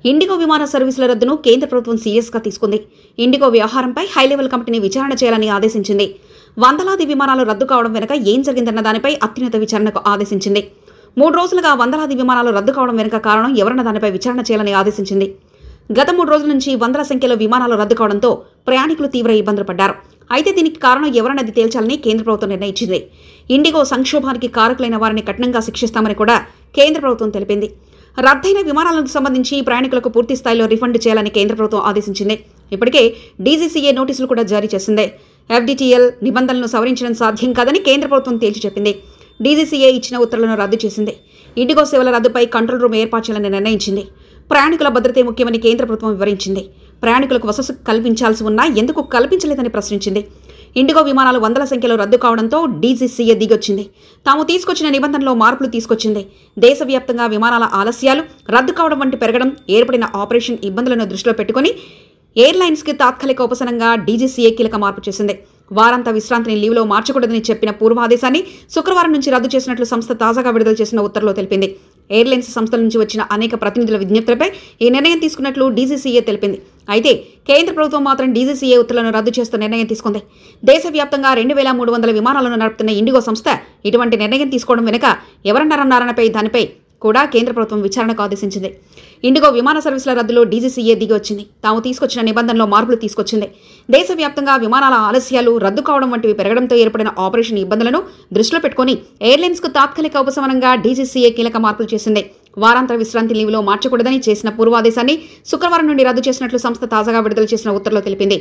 IndiGo విమాన సర్వీసుల రద్దును కేంద్ర ప్రభుత్వం సీరియస్గా తీసుకుంది. ఇండిగో వ్యవహారంపై హైలెవెల్ కమిటీని విచారణ చేయాలని ఆదేశించింది. వందలాది విమానాలు రద్దు కావడం వెనుక ఏం జరిగిందన్న దానిపై అత్యున్నత విచారణకు ఆదేశించింది. 3 రోజులుగా వందలాది విమానాలు రద్దు కావడం వెనుక కారణం ఎవరన్న దానిపై విచారణ చేయాలని ఆదేశించింది. గత 3 రోజుల నుంచి వందల సంఖ్యలో విమానాలు రద్దు కావడంతో ప్రయాణికులు తీవ్ర ఇబ్బందులు పడ్డారు. అయితే దీనికి కారణం ఎవరన్నది తేల్చాలని కేంద్ర ప్రభుత్వం నిర్ణయించింది. ఇండిగో సంక్షోభానికి కారకులైన వారిని కఠినంగా శిక్షిస్తామని కూడా కేంద్ర ప్రభుత్వం తెలిపింది. రద్దయిన విమానాలకు సంబంధించి ప్రయాణికులకు పూర్తి స్థాయిలో రిఫండ్ చేయాలని కేంద్ర ప్రభుత్వం ఆదేశించింది. ఇప్పటికే డీజీసీఏ నోటీసులు కూడా జారీ చేసింది. ఎఫ్డీటీఎల్ నిబంధనలను సవరించడం సాధ్యం కాదని కేంద్ర ప్రభుత్వం తేల్చి చెప్పింది. డీజీసీఏ ఇచ్చిన ఉత్తర్వులను రద్దు చేసింది. ఇండిగో సేవల రద్దుపై కంట్రోల్ రూమ్ ఏర్పాటు చేయాలని నిర్ణయించింది. ప్రయాణికుల భద్రతే ముఖ్యమని కేంద్ర ప్రభుత్వం వివరించింది. ప్రయాణికులకు వసతి కల్పించాల్సి ఉన్నా ఎందుకు కల్పించలేదని ప్రశ్నించింది. ఇండిగో విమానాలు వందల సంఖ్యలో రద్దు కావడంతో డీజీసీఏ దిగొచ్చింది. తాము తీసుకొచ్చిన నిబంధనలో మార్పులు తీసుకొచ్చింది. దేశవ్యాప్తంగా విమానాల ఆలస్యాలు, రద్దు కావడం వంటి పెరగడం, ఏర్పడిన ఆపరేషన్ ఇబ్బందులను దృష్టిలో పెట్టుకుని ఎయిర్లైన్స్కి తాత్కాలిక ఉపశమనంగా డీజీసీఏ కీలక మార్పు చేసింది. వారాంత విశ్రాంతిని లీవ్లో మార్చకూడదని చెప్పిన పూర్వాదేశాన్ని శుక్రవారం నుంచి రద్దు చేసినట్లు సంస్థ తాజాగా విడుదల చేసిన ఉత్తర్వులో తెలిపింది. ఎయిర్లైన్స్ సంస్థల నుంచి వచ్చిన అనేక ప్రతినిధుల విజ్ఞప్తులపై ఈ నిర్ణయం తీసుకున్నట్లు డీజీసీఏ తెలిపింది. అయితే కేంద్ర ప్రభుత్వం మాత్రం డీజీసీఏ ఉత్తర్వులను రద్దు చేస్తూ నిర్ణయం తీసుకుంది. దేశవ్యాప్తంగా 2300 విమానాలను నడుపుతున్న ఇండిగో సంస్థ ఇటువంటి నిర్ణయం తీసుకోవడం వెనుక ఎవరన్నారన్నారనపై దానిపై కూడా కేంద్ర ప్రభుత్వం విచారణకు ఆదేశించింది. ఇండిగో విమాన సర్వీసుల రద్దులో డీజీసీఏ దిగి వచ్చింది. తాము తీసుకొచ్చిన నిబంధనలో మార్పులు తీసుకొచ్చింది. దేశవ్యాప్తంగా విమానాల ఆలస్యాలు, రద్దు కావడం వంటివి పెరగడంతో ఏర్పడిన ఆపరేషన్ ఇబ్బందులను దృష్టిలో పెట్టుకుని ఎయిర్లైన్స్కు తాత్కాలిక ఉపశమనంగా డీజీసీఏ కీలక మార్పులు చేసింది. వారాంతర విశ్రాంతి లీవ్లో మార్చకూడదని చేసిన పూర్వాదేశాన్ని శుక్రవారం నుండి రద్దు చేసినట్లు సంస్థ తాజాగా విడుదల చేసిన ఉత్తర్వులో తెలిపింది.